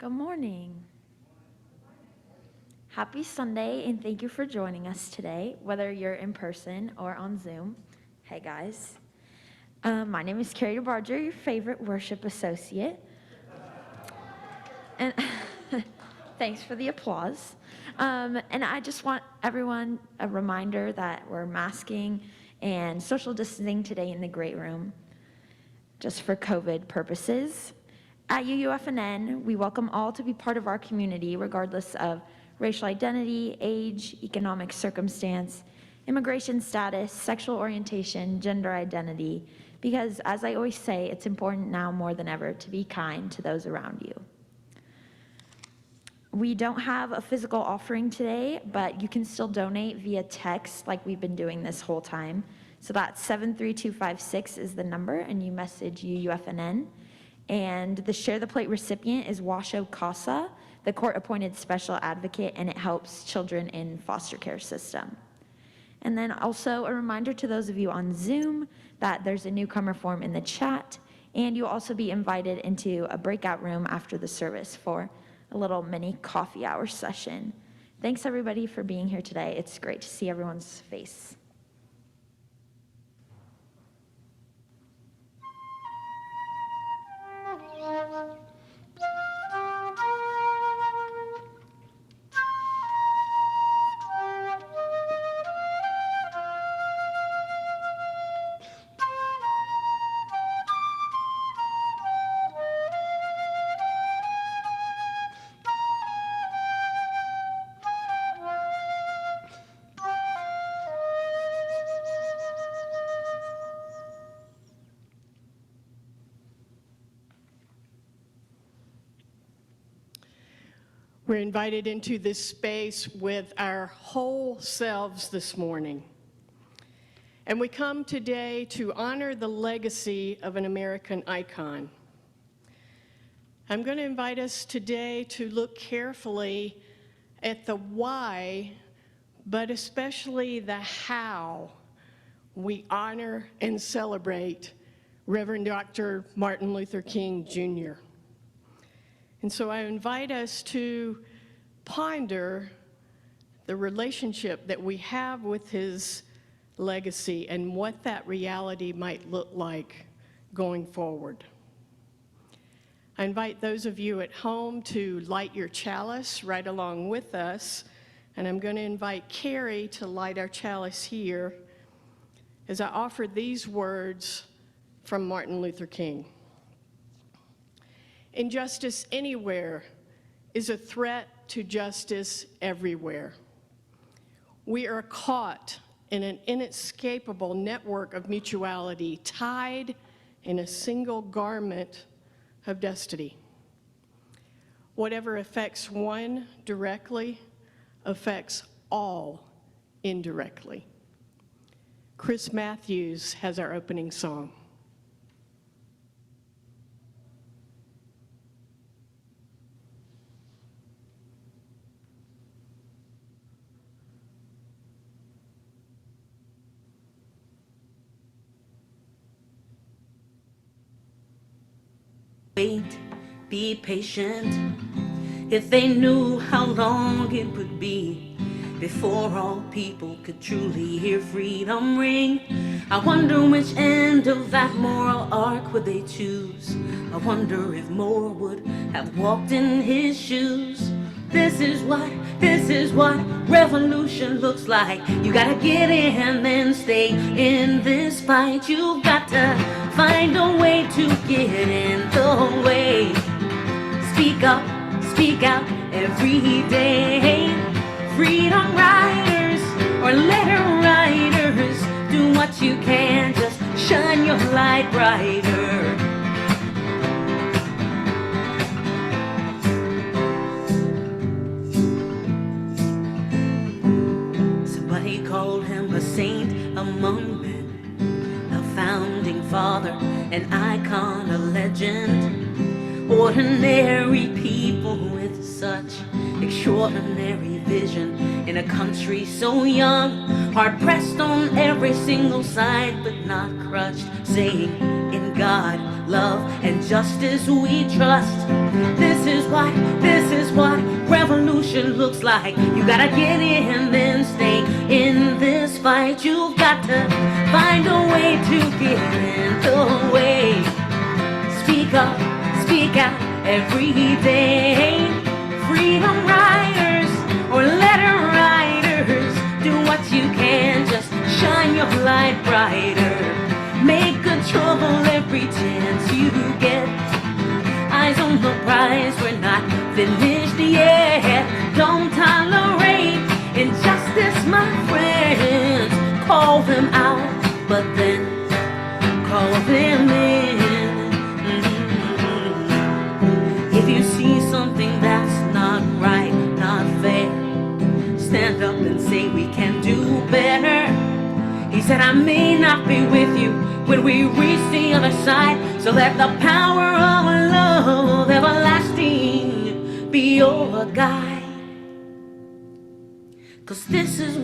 Good morning. Happy Sunday, and thank you for joining us today, whether you're in person or on Zoom. Hey, guys. My name is Carrie DeBarger, your favorite worship associate. And thanks for the applause. And I just want everyone a reminder that we're masking and social distancing today in the great room, just for COVID purposes. At UUFNN, we welcome all to be part of our community, regardless of racial identity, age, economic circumstance, immigration status, sexual orientation, gender identity, because as I always say, it's important now more than ever to be kind to those around you. We don't have a physical offering today, but you can still donate via text like we've been doing this whole time. So that's 73256 is the number, and you message UUFNN. And the Share the Plate recipient is Washo Casa, the court-appointed special advocate, and it helps children in foster care system. And then also a reminder to those of you on Zoom that there's a newcomer form in the chat, and you'll also be invited into a breakout room after the service for a little mini coffee hour session. Thanks everybody for being here today. It's great to see everyone's face. We're invited into this space with our whole selves this morning. And we come today to honor the legacy of an American icon. I'm going to invite us today to look carefully at the why, but especially the how we honor and celebrate Reverend Dr. Martin Luther King, Jr. And so I invite us to ponder the relationship that we have with his legacy and what that reality might look like going forward. I invite those of you at home to light your chalice right along with us, and I'm going to invite Carrie to light our chalice here as I offer these words from Martin Luther King. Injustice anywhere is a threat to justice everywhere. We are caught in an inescapable network of mutuality, tied in a single garment of destiny. Whatever affects one directly affects all indirectly. Chris Matthews has our opening song. Wait, be patient. If they knew how long it would be before all people could truly hear freedom ring, I wonder which end of that moral arc would they choose. I wonder if more would have walked in his shoes. This is what revolution looks like. You gotta get in and stay in this fight. You've got to find a way to get in the way. Speak up, speak out every day. Freedom riders or letter writers, do what you can, just shine your light brighter. Somebody called him a saint among men, a founding father, an icon, a legend. Ordinary people with such extraordinary vision in a country so young, hard pressed on every single side but not crushed, saying in God love and justice we trust. This is what revolution looks like. You gotta get in, then stay in this fight. You've got to find a way to get in the way. Speak up, speak out every day. Freedom riders or letter writers, do what you can, just shine your light brighter. Make good trouble every chance you get. Eyes on the prize, we're not finished yet. Don't tolerate injustice, my friends. Call them out, but then call them in. If you see something that's not right, not fair, stand up and say we can do better. He said, I may not be with you when we reach the other side, so let the power of love everlasting be your guide. 'Cause this is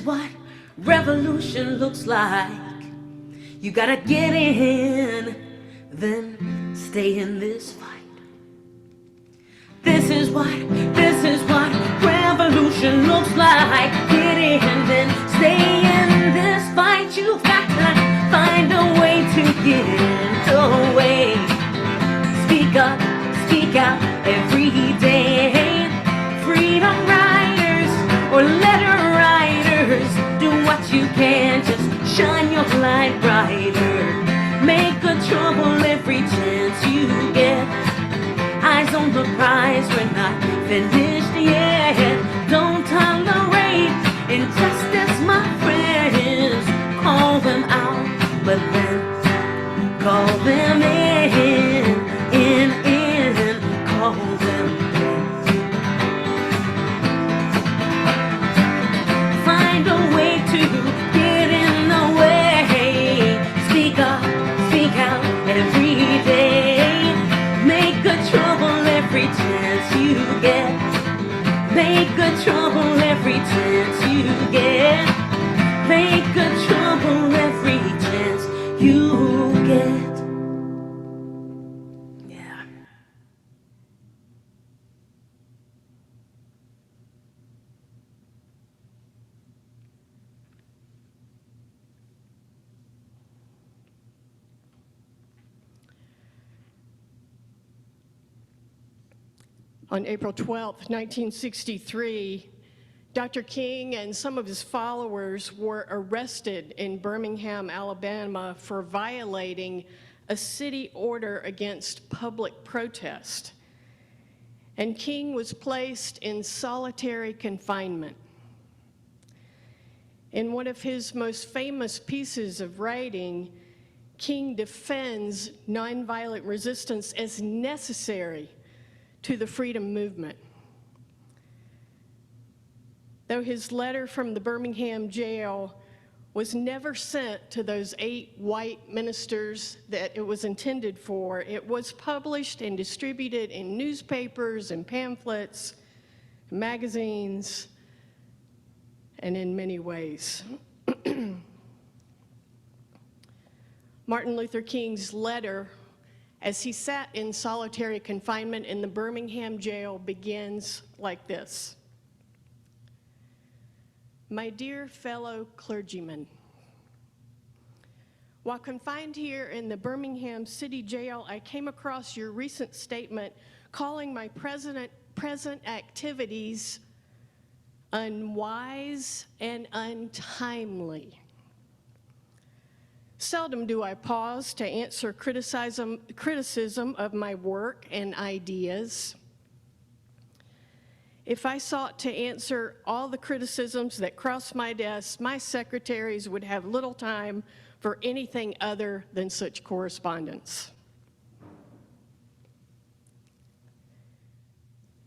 what revolution looks like. You gotta get in, then stay in this fight. This is what revolution looks like. Get in, then stay in this fight. You've got to find a way to get in the way. Speak up, speak out every day. Freedom riders or letter writers, do what you can, just shine your light brighter. Make good trouble every chance you get. Eyes on the prize, we're not finished yet. Don't tolerate injustice, my friends. Call them out, but then call them in, call them in. Find a way to get in the way. Speak up, speak out every day. Make good trouble every chance you get. Make good trouble every chance you get. Make good trouble every chance you get. Yeah. On April 12th, 1963, Dr. King and some of his followers were arrested in Birmingham, Alabama for violating a city order against public protest. And King was placed in solitary confinement. In one of his most famous pieces of writing, King defends nonviolent resistance as necessary to the freedom movement. Though his letter from the Birmingham jail was never sent to those 8 white ministers that it was intended for, it was published and distributed in newspapers and pamphlets, magazines, and in many ways. Martin Luther King's letter, as he sat in solitary confinement in the Birmingham jail, begins like this. My dear fellow clergymen, while confined here in the Birmingham City Jail, I came across your recent statement calling my present activities unwise and untimely. Seldom do I pause to answer criticism of my work and ideas. If I sought to answer all the criticisms that cross my desk, my secretaries would have little time for anything other than such correspondence.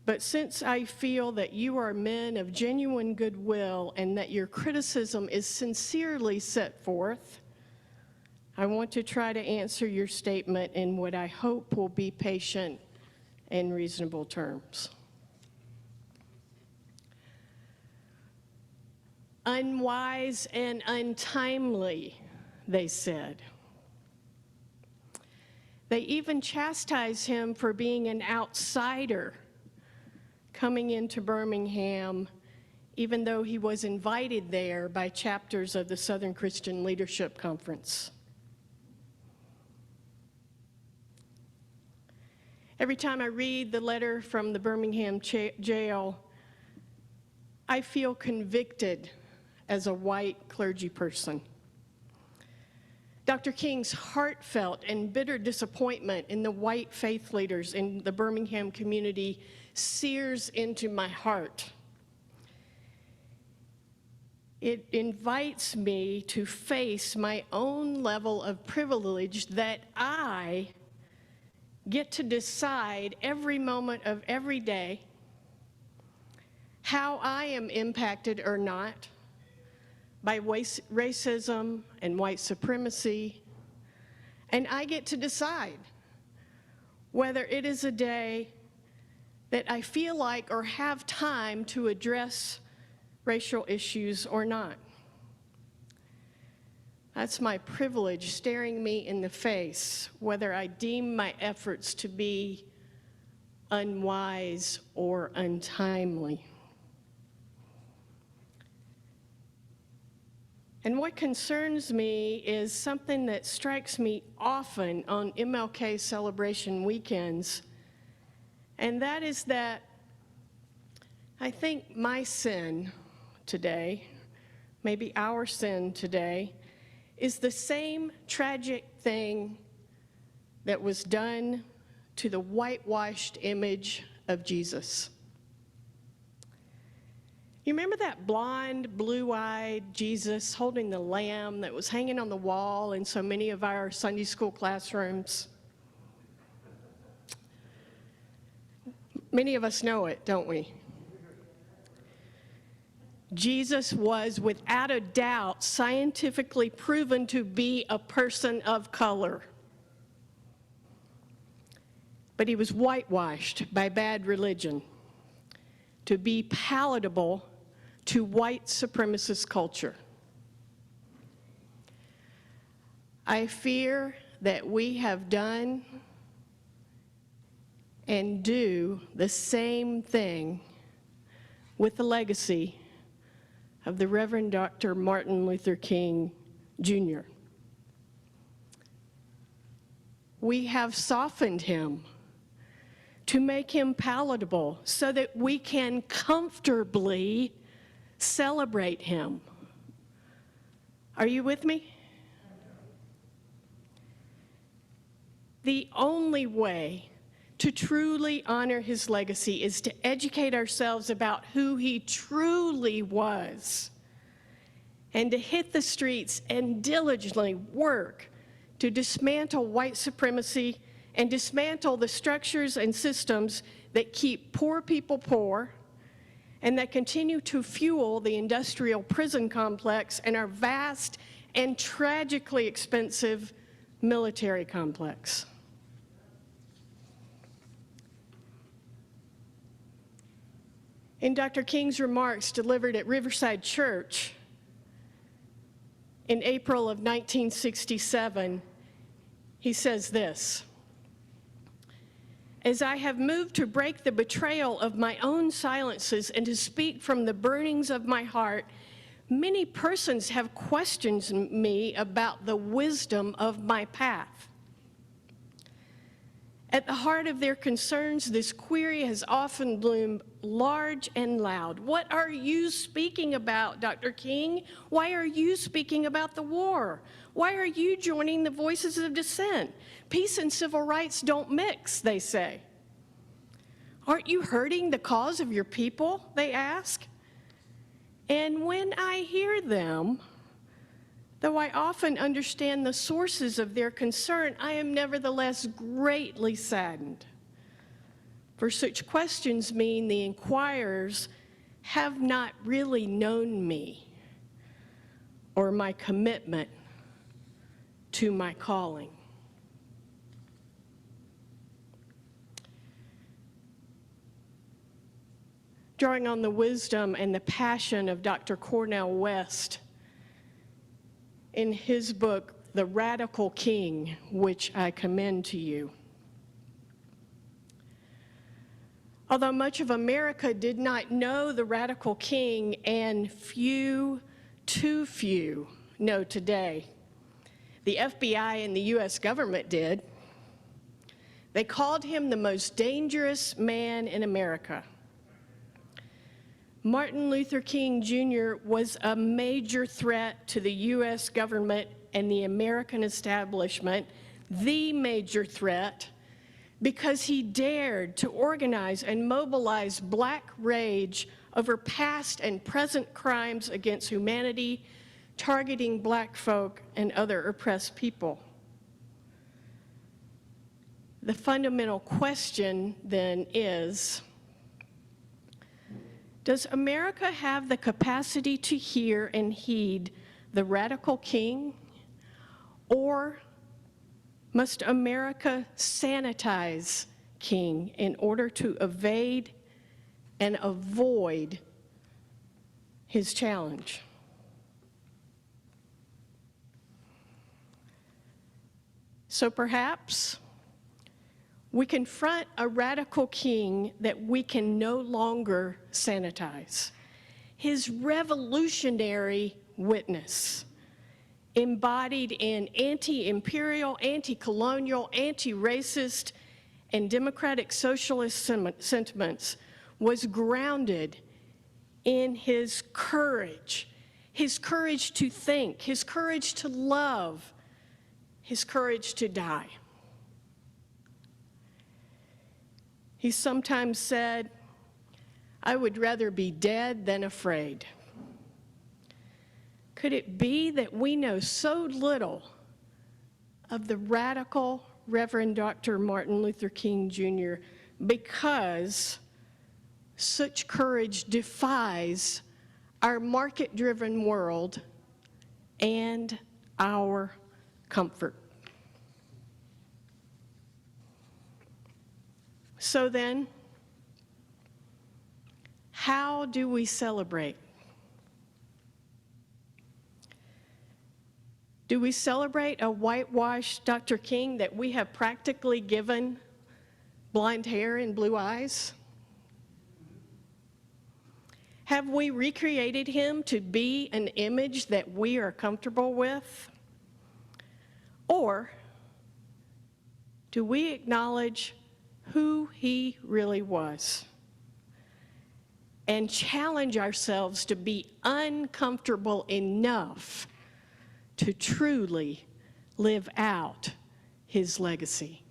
But since I feel that you are men of genuine goodwill and that your criticism is sincerely set forth, I want to try to answer your statement in what I hope will be patient and reasonable terms. Unwise and untimely, they said. They even chastise him for being an outsider coming into Birmingham, even though he was invited there by chapters of the Southern Christian Leadership Conference. Every time I read the letter from the Birmingham jail, I feel convicted as a white clergy person. Dr. King's heartfelt and bitter disappointment in the white faith leaders in the Birmingham community sears into my heart. It invites me to face my own level of privilege that I get to decide every moment of every day how I am impacted or not by racism and white supremacy, and I get to decide whether it is a day that I feel like or have time to address racial issues or not. That's my privilege staring me in the face, whether I deem my efforts to be unwise or untimely. And what concerns me is something that strikes me often on MLK celebration weekends, and that is that I think my sin today, maybe our sin today, is the same tragic thing that was done to the whitewashed image of Jesus. You remember that blonde, blue-eyed Jesus holding the lamb that was hanging on the wall in so many of our Sunday school classrooms? Many of us know it, don't we? Jesus was, without a doubt, scientifically proven to be a person of color. But he was whitewashed by bad religion to be palatable to white supremacist culture. I fear that we have done and do the same thing with the legacy of the Reverend Dr. Martin Luther King, Jr. We have softened him to make him palatable so that we can comfortably celebrate him. Are you with me? The only way to truly honor his legacy is to educate ourselves about who he truly was and to hit the streets and diligently work to dismantle white supremacy and dismantle the structures and systems that keep poor people poor and that continue to fuel the industrial prison complex and our vast and tragically expensive military complex. In Dr. King's remarks delivered at Riverside Church in April of 1967, he says this: "As I have moved to break the betrayal of my own silences and to speak from the burnings of my heart, many persons have questioned me about the wisdom of my path. At the heart of their concerns, this query has often bloomed large and loud. What are you speaking about, Dr. King? Why are you speaking about the war? Why are you joining the voices of dissent? Peace and civil rights don't mix," they say. "Aren't you hurting the cause of your people?" they ask. And when I hear them, though I often understand the sources of their concern, I am nevertheless greatly saddened. For such questions mean the inquirers have not really known me or my commitment to my calling. Drawing on the wisdom and the passion of Dr. Cornel West, in his book, the radical king, which I commend to you. Although much of America did not know the radical king, and few, too few, know today, the FBI and the U.S. government did. They called him the most dangerous man in America. Martin Luther King Jr. was a major threat to the U.S. government and the American establishment, the major threat, because he dared to organize and mobilize black rage over past and present crimes against humanity, targeting black folk and other oppressed people. The fundamental question then is, does America have the capacity to hear and heed the radical king, or must America sanitize King in order to evade and avoid his challenge? So perhaps we confront a radical king that we can no longer sanitize. His revolutionary witness, embodied in anti-imperial, anti-colonial, anti-racist, and democratic socialist sentiments, was grounded in his courage to think, his courage to love, his courage to die. He sometimes said, "I would rather be dead than afraid." Could it be that we know so little of the radical Reverend Dr. Martin Luther King Jr. because such courage defies our market-driven world and our comfort? So then, how do we celebrate? Do we celebrate a whitewashed Dr. King that we have practically given blind hair and blue eyes? Have we recreated him to be an image that we are comfortable with? Or do we acknowledge who he really was and challenge ourselves to be uncomfortable enough to truly live out his legacy?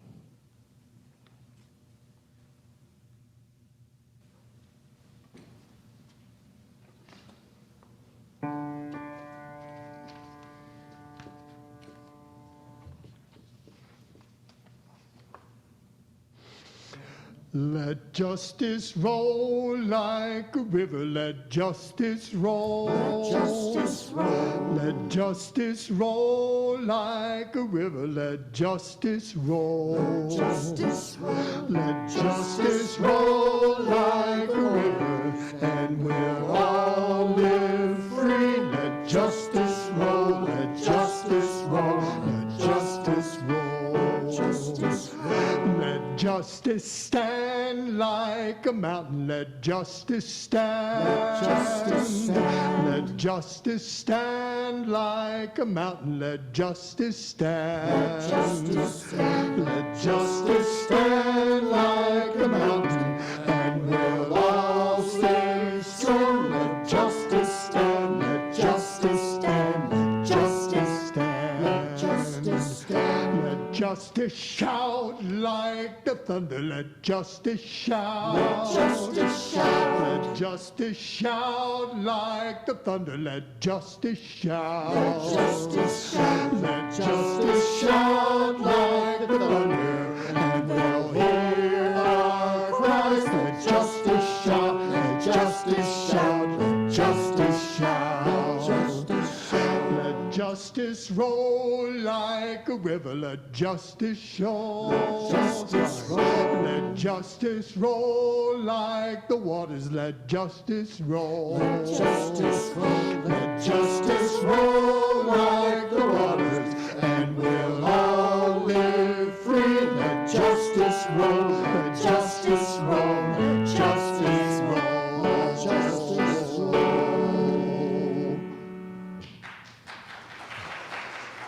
Let justice roll like a river, let justice roll. Let justice roll. Let justice roll like a river, let justice roll. Let justice roll. Let justice roll like a river, and we'll all live free. Let justice roll, let justice roll, let justice roll. Justice roll. Let justice stand like a mountain, let justice stand. Let justice stand. Let justice stand like a mountain, let justice stand. Let justice stand. Let justice stand like a mountain, and we'll all stay strong. Let justice stand, let justice stand, let justice stand. Let justice stand. Let justice shout like the thunder, let justice shout. Let justice shout. Let justice shout like the thunder, let justice shout. Let justice shout. Let justice shout like the thunder, and they'll hear our cries. Let justice shout, let justice shout, let justice shout. Let justice shout. Let justice roll like a river, let justice show. Let justice roll. Let justice roll like the waters, let justice roll. Let justice roll. Let justice roll like the waters, and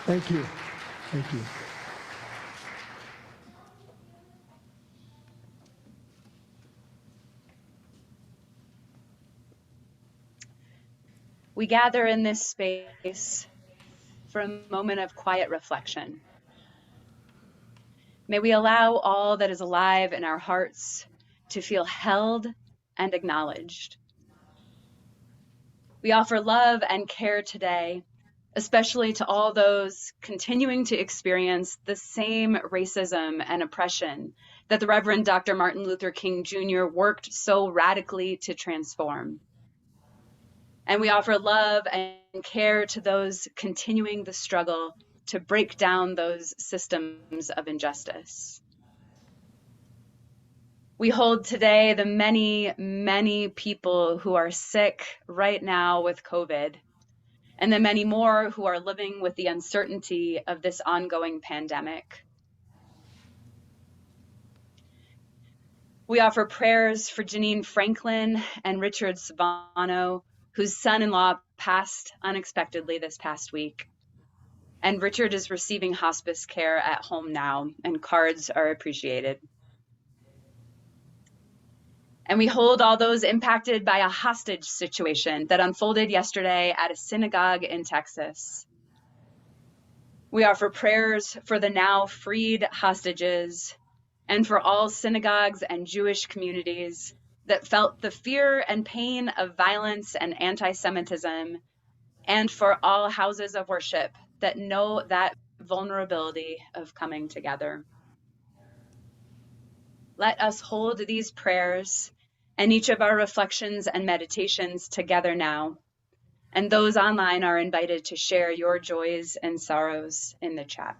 Thank you. Thank you. We gather in this space for a moment of quiet reflection. May we allow all that is alive in our hearts to feel held and acknowledged. We offer love and care today, especially to all those continuing to experience the same racism and oppression that the Reverend Dr. Martin Luther King Jr. worked so radically to transform. And we offer love and care to those continuing the struggle to break down those systems of injustice. We hold today the many, many people who are sick right now with COVID, and the many more who are living with the uncertainty of this ongoing pandemic. We offer prayers for Janine Franklin and Richard Savano, whose son-in-law passed unexpectedly this past week. And Richard is receiving hospice care at home now, and cards are appreciated. And we hold all those impacted by a hostage situation that unfolded yesterday at a synagogue in Texas. We offer prayers for the now freed hostages and for all synagogues and Jewish communities that felt the fear and pain of violence and anti-Semitism, and for all houses of worship that know that vulnerability of coming together. Let us hold these prayers and each of our reflections and meditations together now. And those online are invited to share your joys and sorrows in the chat.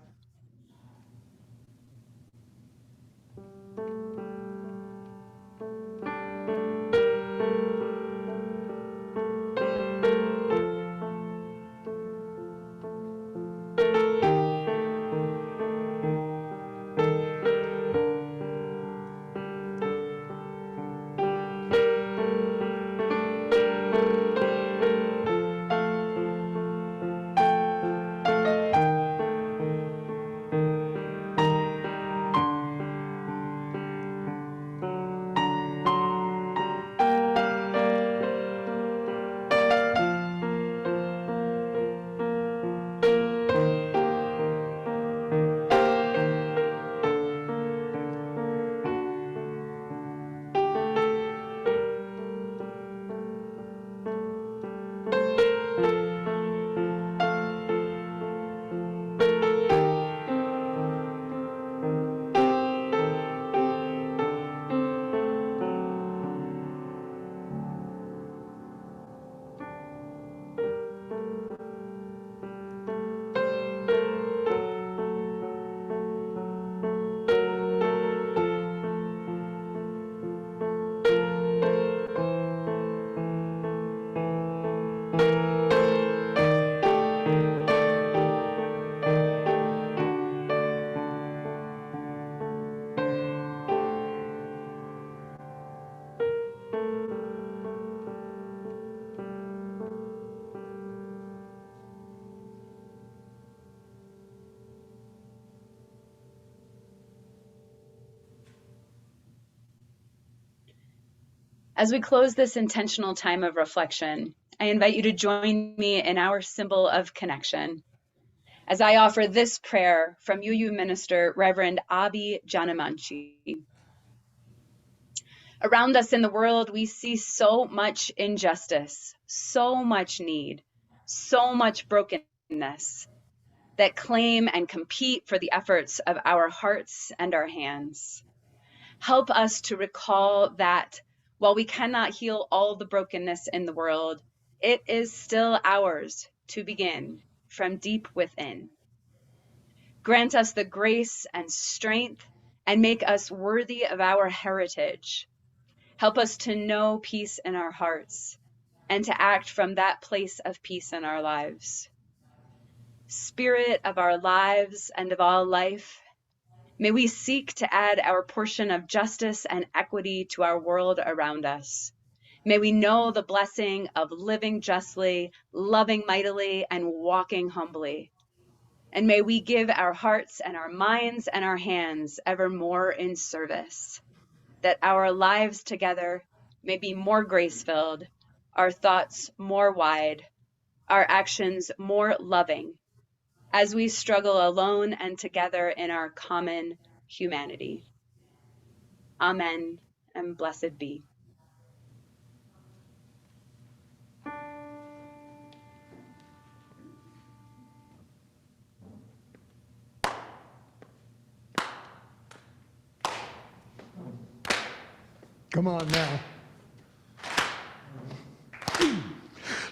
As we close this intentional time of reflection, I invite you to join me in our symbol of connection as I offer this prayer from UU Minister Reverend Abi Janamanchi. Around us in the world, we see so much injustice, so much need, so much brokenness that claim and compete for the efforts of our hearts and our hands. Help us to recall that while we cannot heal all the brokenness in the world, it is still ours to begin from deep within. Grant us the grace and strength and make us worthy of our heritage. Help us to know peace in our hearts and to act from that place of peace in our lives. Spirit of our lives and of all life, may we seek to add our portion of justice and equity to our world around us. May we know the blessing of living justly, loving mightily, and walking humbly. And may we give our hearts and our minds and our hands ever more in service, that our lives together may be more grace-filled, our thoughts more wide, our actions more loving, as we struggle alone and together in our common humanity. Amen, and blessed be. Come on now.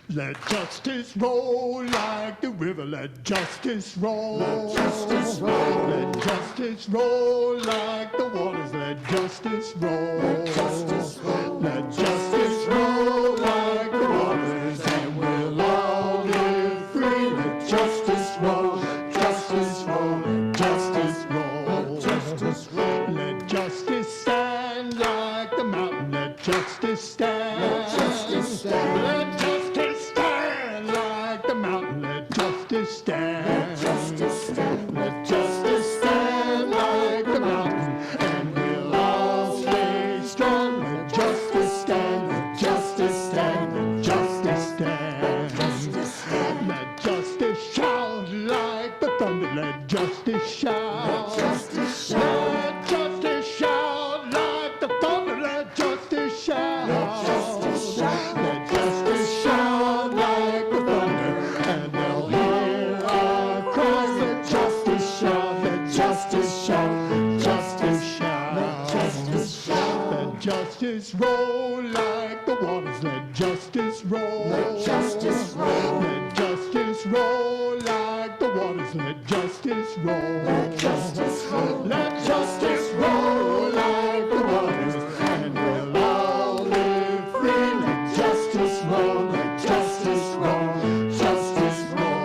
Let justice roll like the river. Let justice roll. Let justice roll. Let justice roll like the waters. Let justice roll. Let justice roll. Let justice roll like the waters, and we'll all live free. Let justice roll. Let justice roll. Let justice roll. Let justice roll. Let justice stand like the mountain. Let justice stand. Let justice stand. Let justice stand like the mountain. Let justice stand. Let justice stand. Let justice stand like the mountain, and we'll all stay strong. Let justice stand. Let justice stand. Let justice stand. Let justice stand. Let justice shout like the thunder. Let justice shout. Let justice shout. Let justice shout like the thunder. Let justice shout. Let justice shout. Let justice shout like the thunder, and they'll hear our cries. Let justice shout. Let justice shout. Justice shout. Let justice shout. Let justice roll like the waters. Let justice roll. Let justice roll. Let justice roll like the waters. Let justice roll. Let justice roll. Let justice roll like the waters, and we'll all live free. Let justice roll. Let justice roll. Justice roll.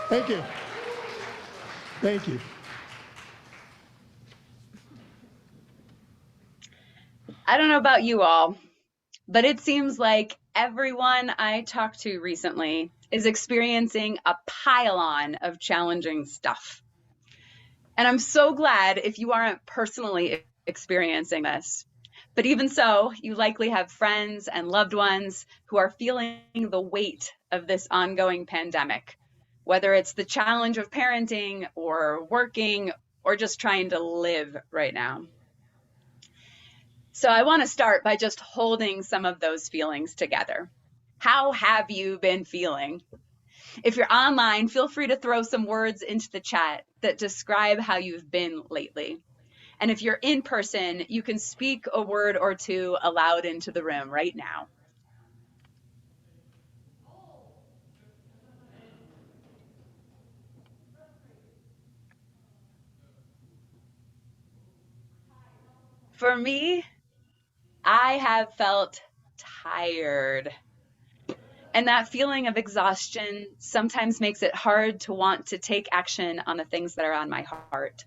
Thank you. Thank you. I don't know about you all, but it seems like everyone I talked to recently is experiencing a pile-on of challenging stuff. And I'm so glad if you aren't personally experiencing this. But even so, you likely have friends and loved ones who are feeling the weight of this ongoing pandemic, whether it's the challenge of parenting or working or just trying to live right now. So I want to start by just holding some of those feelings together. How have you been feeling? If you're online, feel free to throw some words into the chat that describe how you've been lately. And if you're in person, you can speak a word or two aloud into the room right now. For me, I have felt tired. And that feeling of exhaustion sometimes makes it hard to want to take action on the things that are on my heart.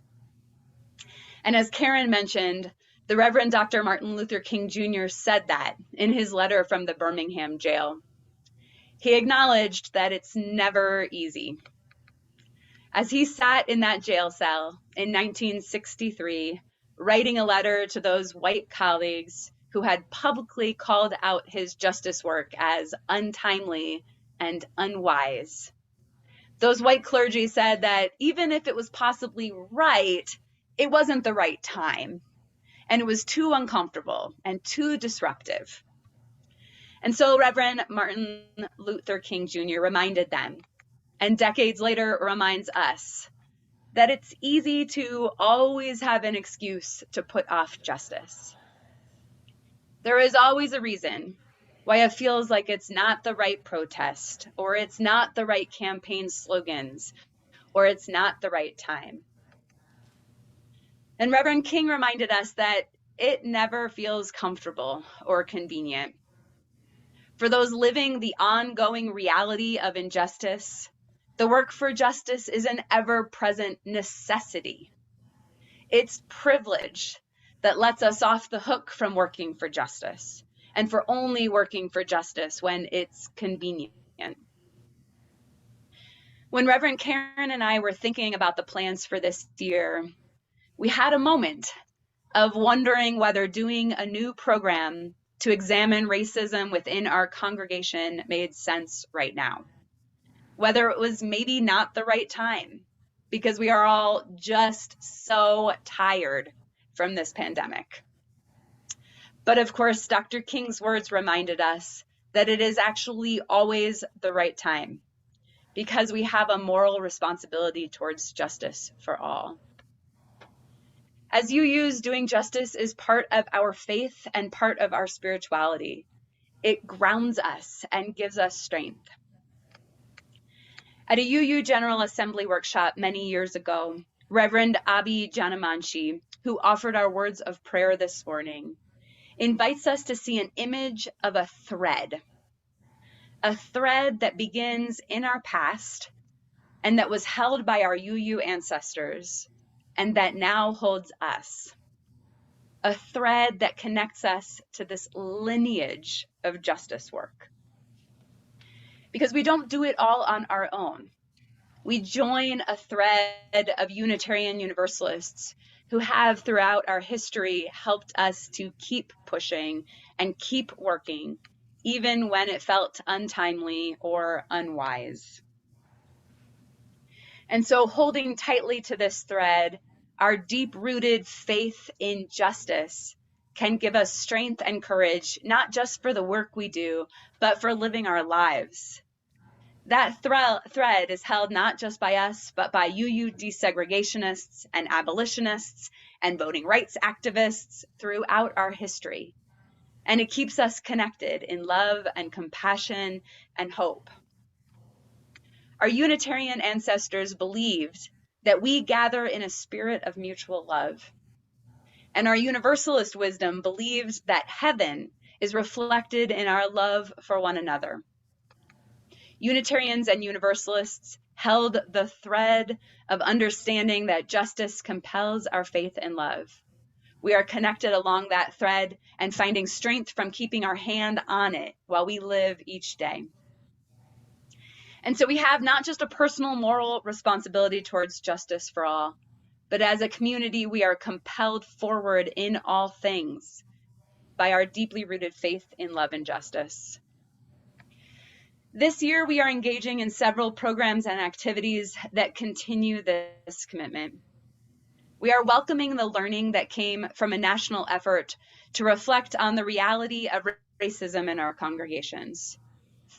And as Karen mentioned, the Reverend Dr. Martin Luther King Jr. said that in his letter from the Birmingham jail. He acknowledged that it's never easy. As he sat in that jail cell in 1963, writing a letter to those white colleagues who had publicly called out his justice work as untimely and unwise. Those white clergy said that even if it was possibly right, it wasn't the right time, and it was too uncomfortable and too disruptive. And so Reverend Martin Luther King Jr. reminded them, and decades later reminds us, that it's easy to always have an excuse to put off justice. There is always a reason why it feels like it's not the right protest, or it's not the right campaign slogans, or it's not the right time. And Reverend King reminded us that it never feels comfortable or convenient. For those living the ongoing reality of injustice, the work for justice is an ever-present necessity. It's privilege that lets us off the hook from working for justice, and for only working for justice when it's convenient. When Reverend Karen and I were thinking about the plans for this year, we had a moment of wondering whether doing a new program to examine racism within our congregation made sense right now. Whether it was maybe not the right time, because we are all just so tired from this pandemic. But of course, Dr. King's words reminded us that it is actually always the right time, because we have a moral responsibility towards justice for all. As UUs, doing justice is part of our faith and part of our spirituality. It grounds us and gives us strength. At a UU General Assembly workshop many years ago, Reverend Abi Janamanshi, who offered our words of prayer this morning, invites us to see an image of a thread that begins in our past and that was held by our UU ancestors and that now holds us. A thread that connects us to this lineage of justice work. Because we don't do it all on our own. We join a thread of Unitarian Universalists who have throughout our history helped us to keep pushing and keep working, even when it felt untimely or unwise. And so holding tightly to this thread, our deep-rooted faith in justice can give us strength and courage, not just for the work we do, but for living our lives. That thread is held not just by us, but by UU desegregationists and abolitionists and voting rights activists throughout our history. And it keeps us connected in love and compassion and hope. Our Unitarian ancestors believed that we gather in a spirit of mutual love. And our Universalist wisdom believed that heaven is reflected in our love for one another. Unitarians and Universalists held the thread of understanding that justice compels our faith and love. We are connected along that thread and finding strength from keeping our hand on it while we live each day. And so we have not just a personal moral responsibility towards justice for all, but as a community, we are compelled forward in all things by our deeply rooted faith in love and justice. This year, we are engaging in several programs and activities that continue this commitment. We are welcoming the learning that came from a national effort to reflect on the reality of racism in our congregations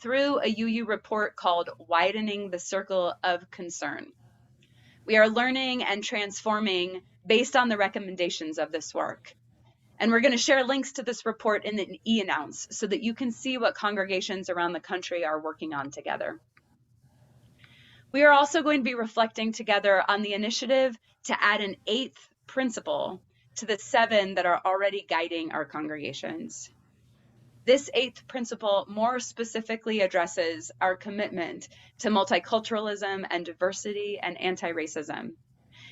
through a UU report called Widening the Circle of Concern. We are learning and transforming based on the recommendations of this work. And we're going to share links to this report in an e-announce so that you can see what congregations around the country are working on together. We are also going to be reflecting together on the initiative to add an 8th principle to the 7 that are already guiding our congregations. This 8th principle more specifically addresses our commitment to multiculturalism and diversity and anti-racism.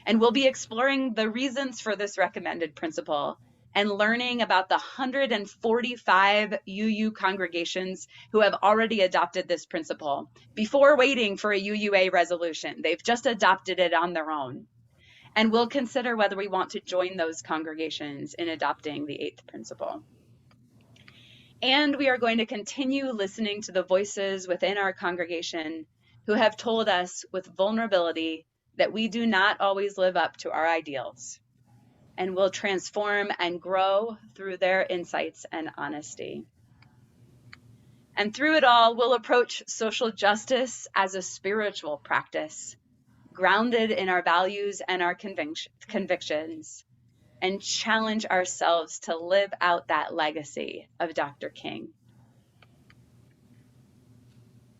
And we'll be exploring the reasons for this recommended principle and learning about the 145 UU congregations who have already adopted this principle before waiting for a UUA resolution. They've just adopted it on their own. And we'll consider whether we want to join those congregations in adopting the 8th principle. And we are going to continue listening to the voices within our congregation who have told us with vulnerability that we do not always live up to our ideals, and will transform and grow through their insights and honesty. And through it all, we'll approach social justice as a spiritual practice, grounded in our values and our convictions, and challenge ourselves to live out that legacy of Dr. King.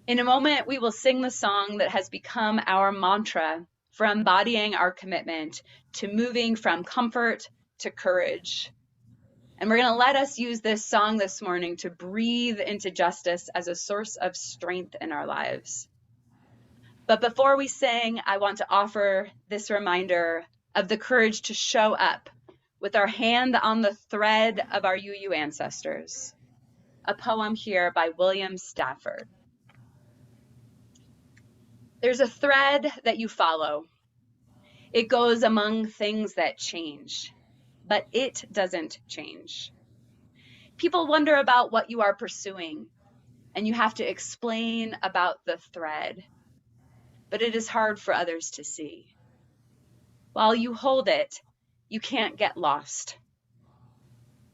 In a moment, we will sing the song that has become our mantra for embodying our commitment to moving from comfort to courage. And we're going to let us use this song this morning to breathe into justice as a source of strength in our lives. But before we sing, I want to offer this reminder of the courage to show up with our hand on the thread of our UU ancestors. A poem here by William Stafford. There's a thread that you follow. It goes among things that change, but it doesn't change. People wonder about what you are pursuing, and you have to explain about the thread, but it is hard for others to see. While you hold it, you can't get lost.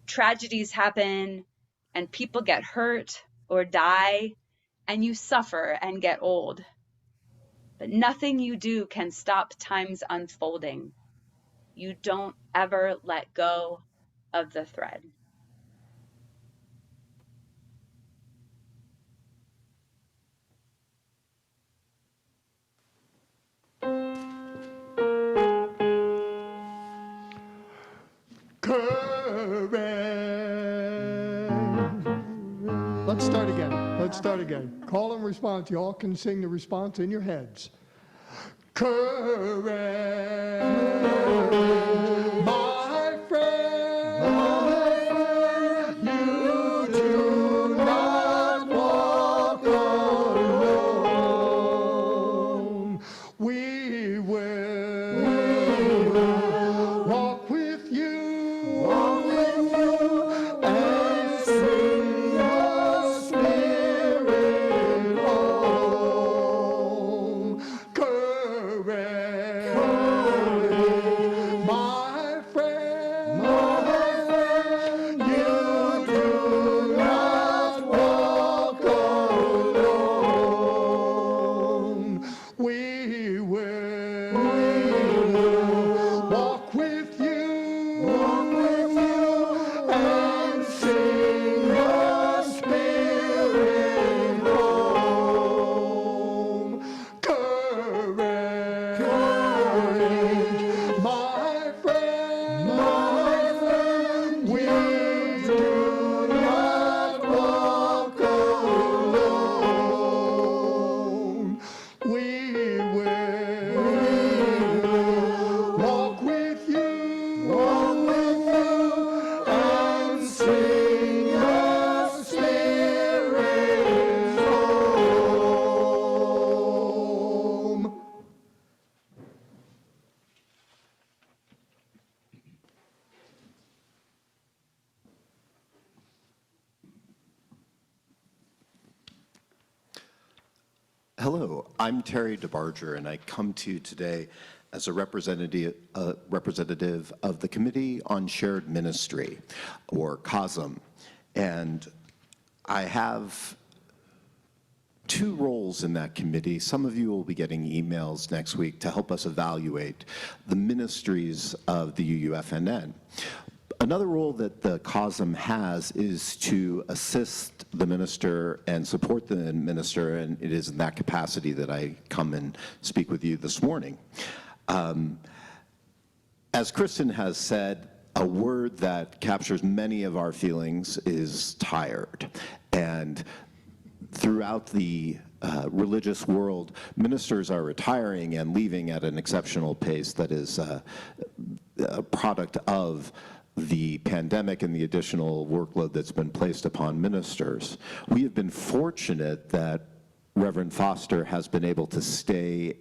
Tragedies happen, and people get hurt or die, and you suffer and get old. But nothing you do can stop time's unfolding. You don't ever let go of the thread. Courage. Let's start again. Let's start again. Call and response. You all can sing the response in your heads. Courage, my friend, you do not walk alone. We will walk with you, and sing your spirit home. Courage, my friend, you do not walk alone. We will walk with you, and sing your spirit home. Courage, my friend, we do not walk alone. We will walk with you, and sing your spirit home. Hello, I'm Terry DeBarger, and I come to you today as a representative of the Committee on Shared Ministry, or COSM. And I have two roles in that committee. Some of you will be getting emails next week to help us evaluate the ministries of the UUFNN. Another role that the COSM has is to assist the minister and support the minister, and it is in that capacity that I come and speak with you this morning. As Kristen has said, a word that captures many of our feelings is tired. And throughout the religious world, ministers are retiring and leaving at an exceptional pace that is a product of the pandemic and the additional workload that's been placed upon ministers. We have been fortunate that Reverend Foster has been able to stay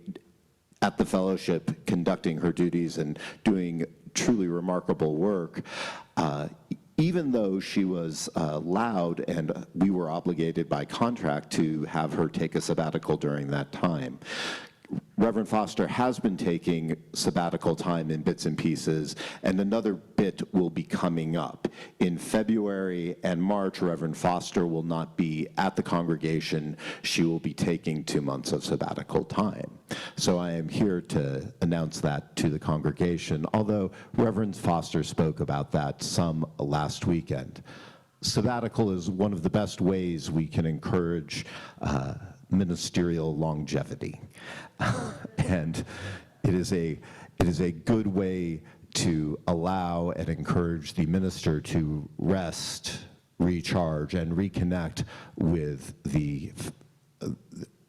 at the fellowship conducting her duties and doing truly remarkable work, even though she was allowed and we were obligated by contract to have her take a sabbatical during that time. Reverend Foster has been taking sabbatical time in bits and pieces, and another bit will be coming up. In February and March, Reverend Foster will not be at the congregation. She will be taking 2 months of sabbatical time. So I am here to announce that to the congregation, although Reverend Foster spoke about that some last weekend. Sabbatical is one of the best ways we can encourage ministerial longevity. And it is a good way to allow and encourage the minister to rest, recharge, and reconnect with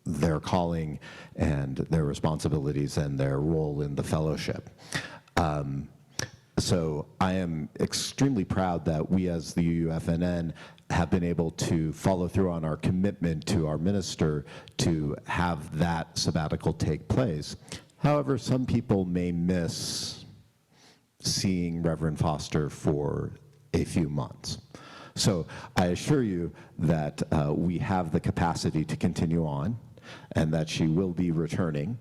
their calling and their responsibilities and their role in the fellowship. So I am extremely proud that we as the UUFNN have been able to follow through on our commitment to our minister to have that sabbatical take place. However, some people may miss seeing Reverend Foster for a few months. So I assure you that we have the capacity to continue on and that she will be returning.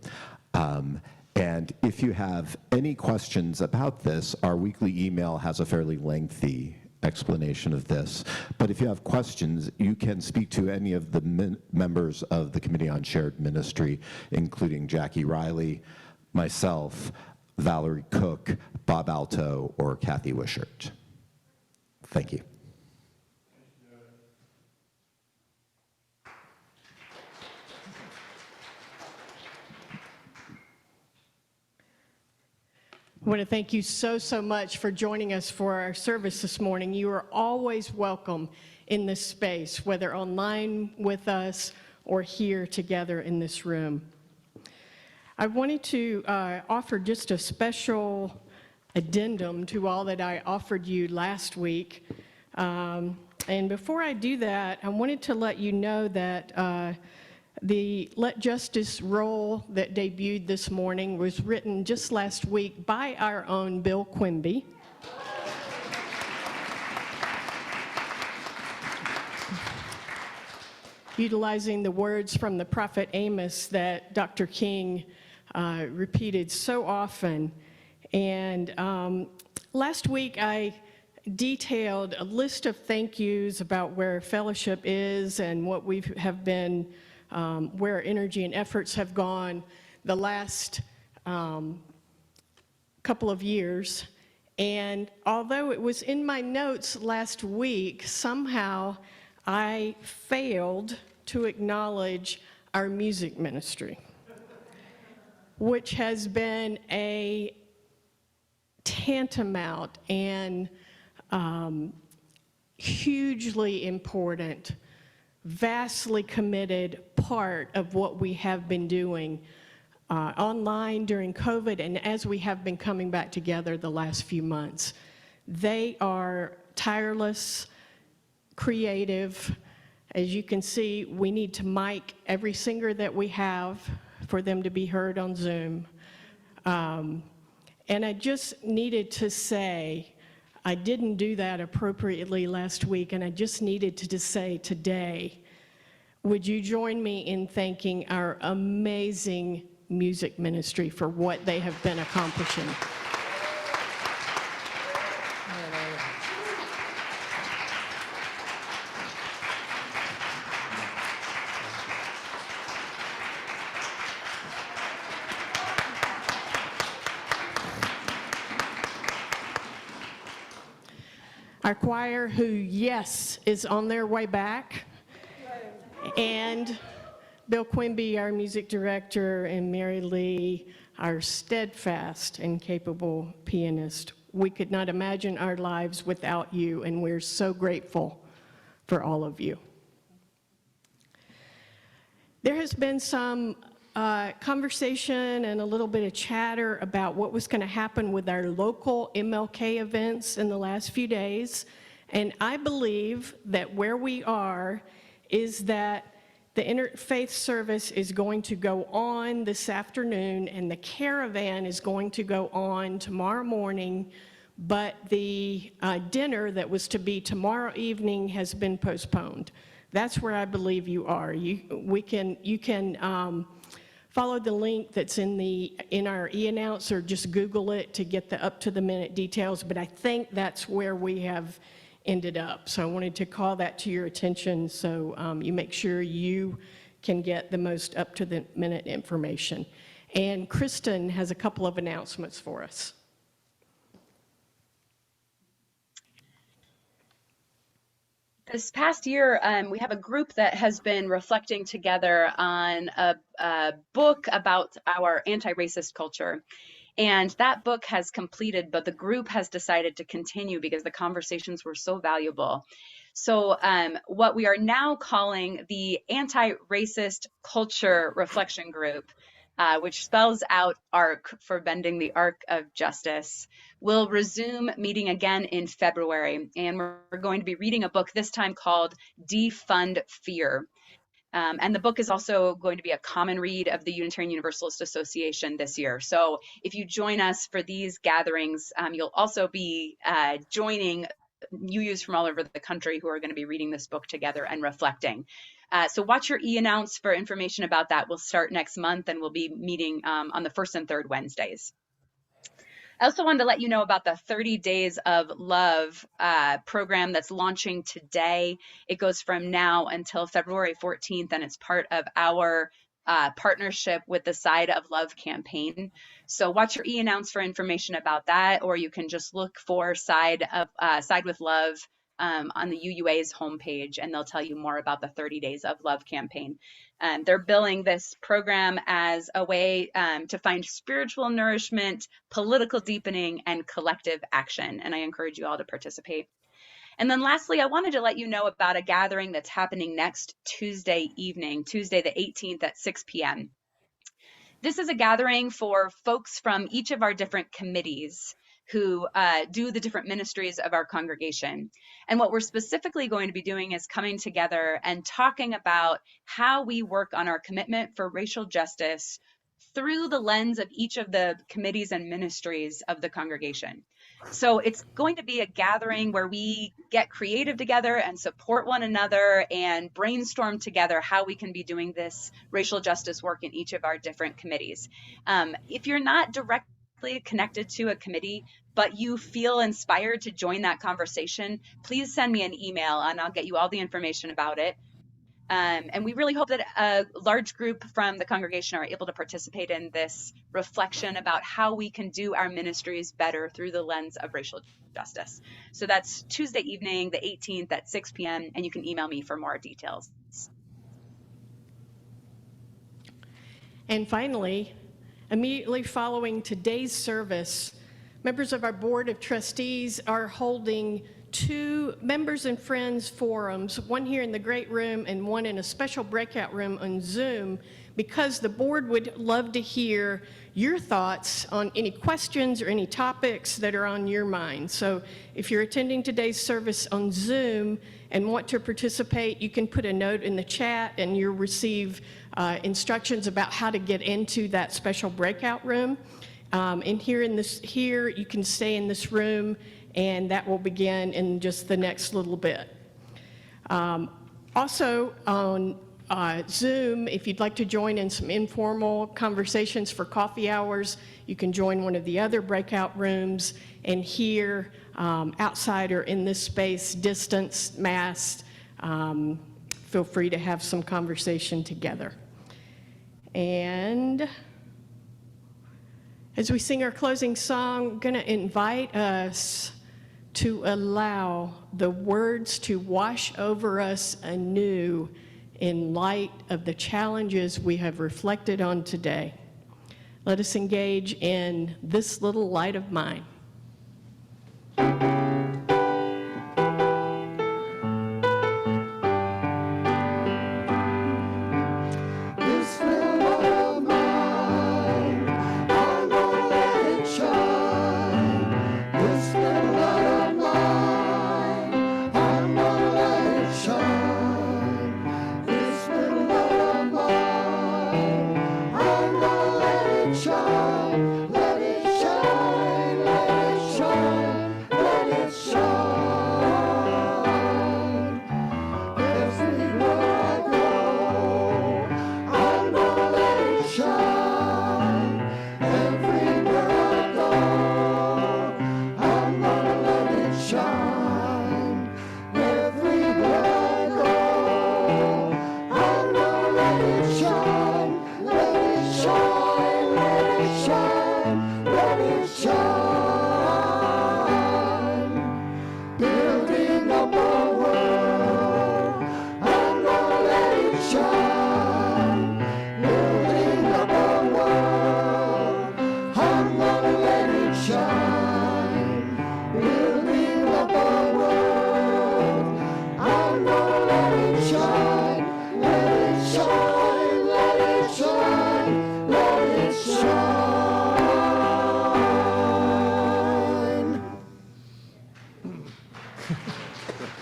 And if you have any questions about this, our weekly email has a fairly lengthy explanation of this. But if you have questions, you can speak to any of the members of the Committee on Shared Ministry, including Jackie Riley, myself, Valerie Cook, Bob Alto, or Kathy Wishart. Thank you. I want to thank you so much for joining us for our service this morning. You are always welcome in this space, whether online with us or here together in this room. I wanted to offer just a special addendum to all that I offered you last week. And before I do that, I wanted to let you know that the Let Justice roll that debuted this morning was written just last week by our own Bill Quimby. Utilizing the words from the prophet Amos that Dr. King repeated so often. And last week I detailed a list of thank yous about where fellowship is and what we have been where energy and efforts have gone the last couple of years. And although it was in my notes last week, somehow I failed to acknowledge our music ministry, which has been a tantamount and hugely important, vastly committed part of what we have been doing online during COVID and as we have been coming back together the last few months. They are tireless, creative. As you can see, we need to mic every singer that we have for them to be heard on Zoom. And I just needed to say, I didn't do that appropriately last week, and I just needed to just say today, would you join me in thanking our amazing music ministry for what they have been accomplishing? Our choir, who, yes, is on their way back, and Bill Quimby, our music director, and Mary Lee, our steadfast and capable pianist. We could not imagine our lives without you, and we're so grateful for all of you. There has been some conversation and a little bit of chatter about what was going to happen with our local MLK events in the last few days. And I believe that where we are is that the interfaith service is going to go on this afternoon and the caravan is going to go on tomorrow morning, but the dinner that was to be tomorrow evening has been postponed. That's where I believe you are. You can follow the link that's in our e-announce or just Google it to get the up-to-the-minute details, but I think that's where we have ended up. So I wanted to call that to your attention so you make sure you can get the most up-to-the-minute information. And Kristen has a couple of announcements for us. This past year, we have a group that has been reflecting together on a book about our anti-racist culture. And that book has completed, but the group has decided to continue because the conversations were so valuable. So what we are now calling the Anti-Racist Culture Reflection Group which spells out ARC for Bending the Arc of Justice, will resume meeting again in February. And we're going to be reading a book this time called Defund Fear. And the book is also going to be a common read of the Unitarian Universalist Association this year. So if you join us for these gatherings, you'll also be joining UUs from all over the country who are going to be reading this book together and reflecting. So watch your e-announce for information about that. We'll start next month, and we'll be meeting on the first and third Wednesdays. I also wanted to let you know about the 30 Days of Love program that's launching today. It goes from now until February 14th, and it's part of our partnership with the Side of Love campaign. So watch your e-announce for information about that, or you can just look for Side with Love on the UUA's homepage, and they'll tell you more about the 30 Days of Love campaign. They're billing this program as a way to find spiritual nourishment, political deepening, and collective action. And I encourage you all to participate. And then lastly, I wanted to let you know about a gathering that's happening next Tuesday evening, Tuesday the 18th at 6 p.m. This is a gathering for folks from each of our different committees who do the different ministries of our congregation. And what we're specifically going to be doing is coming together and talking about how we work on our commitment for racial justice through the lens of each of the committees and ministries of the congregation. So it's going to be a gathering where we get creative together and support one another and brainstorm together how we can be doing this racial justice work in each of our different committees. If you're not directly connected to a committee, but you feel inspired to join that conversation, please send me an email and I'll get you all the information about it. And we really hope that a large group from the congregation are able to participate in this reflection about how we can do our ministries better through the lens of racial justice. So that's Tuesday evening, the 18th at 6 p.m., and you can email me for more details. And finally, immediately following today's service, members of our Board of Trustees are holding 2 members and friends forums, one here in the great room and one in a special breakout room on Zoom, because the board would love to hear your thoughts on any questions or any topics that are on your mind. So if you're attending today's service on Zoom and want to participate, you can put a note in the chat and you'll receive instructions about how to get into that special breakout room. And here you can stay in this room, and that will begin in just the next little bit. Also on Zoom, if you'd like to join in some informal conversations for coffee hours, you can join one of the other breakout rooms, and here outside or in this space, distanced, masked, feel free to have some conversation together. And as we sing our closing song, I'm going to invite us to allow the words to wash over us anew in light of the challenges we have reflected on today. Let us engage in This Little Light of Mine.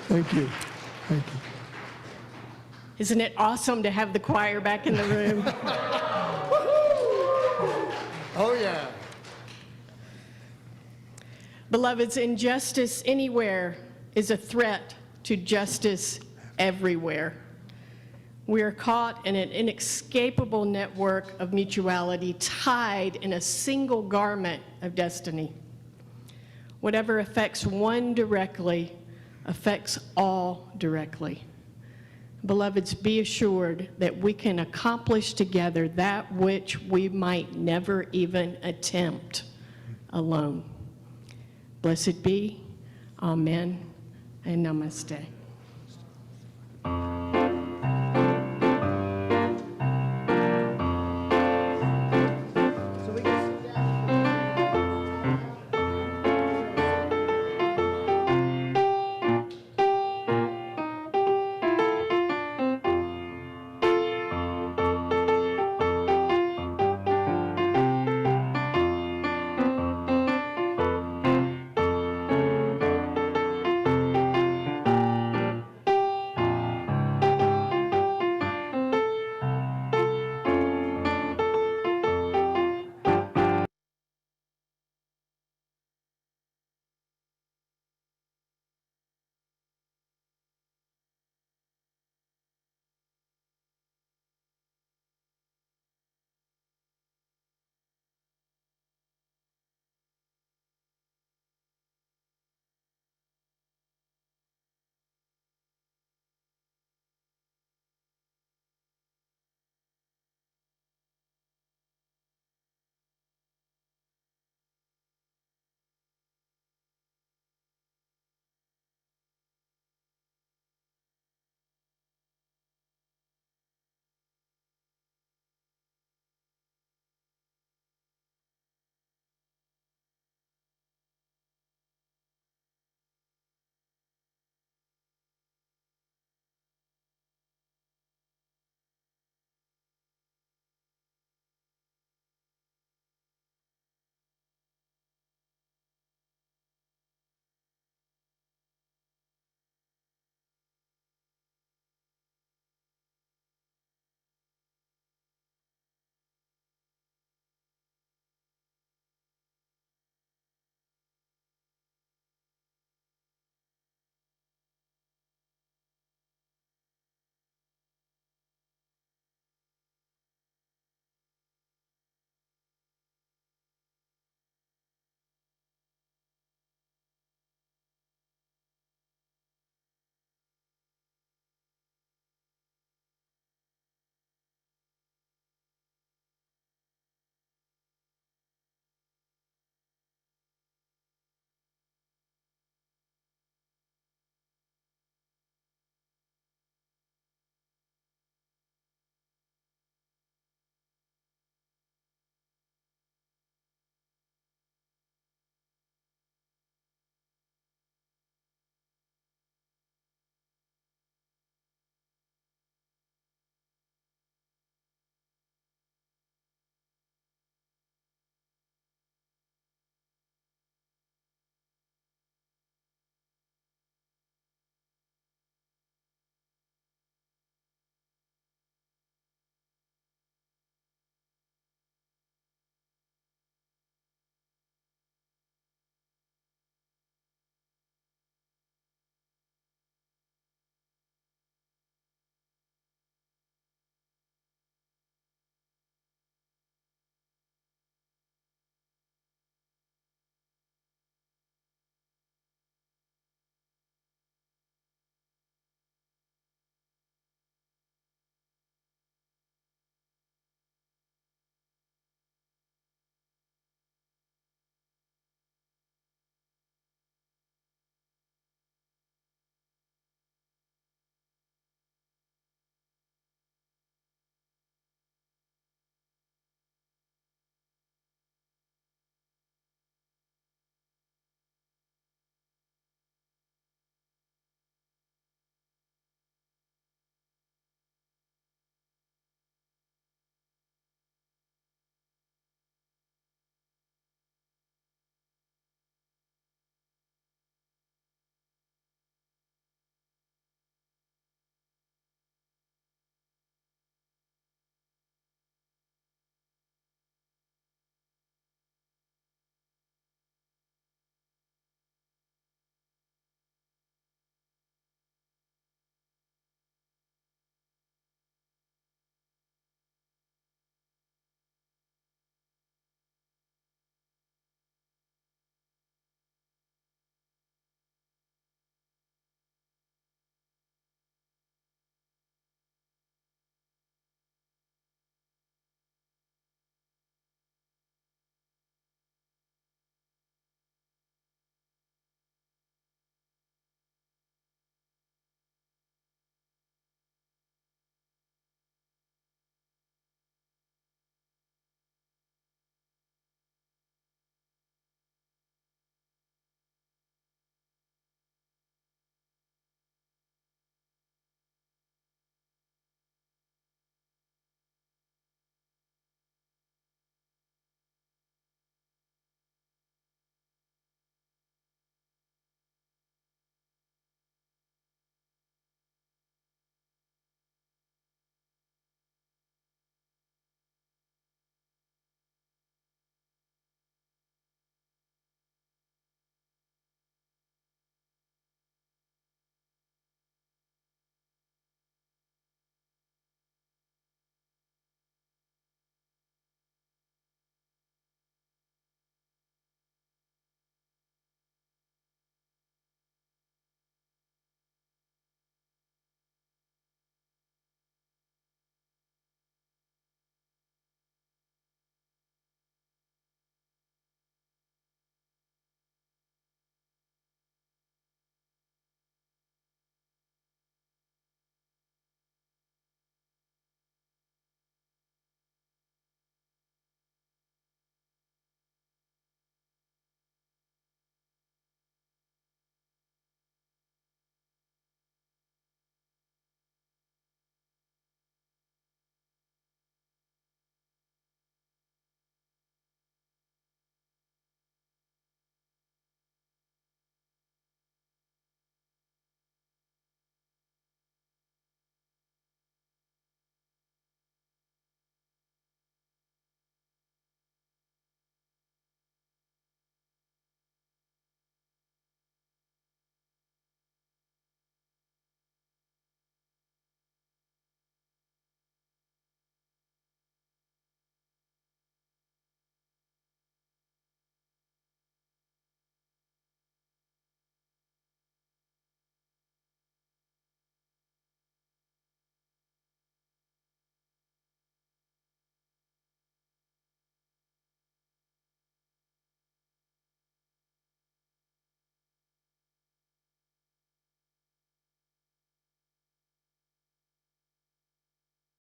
Thank you. Thank you. Isn't it awesome to have the choir back in the room? Oh, yeah. Beloveds, injustice anywhere is a threat to justice everywhere. We are caught in an inescapable network of mutuality, tied in a single garment of destiny. Whatever affects one directly affects all directly. Beloveds, be assured that we can accomplish together that which we might never even attempt alone. Blessed be, amen, and namaste.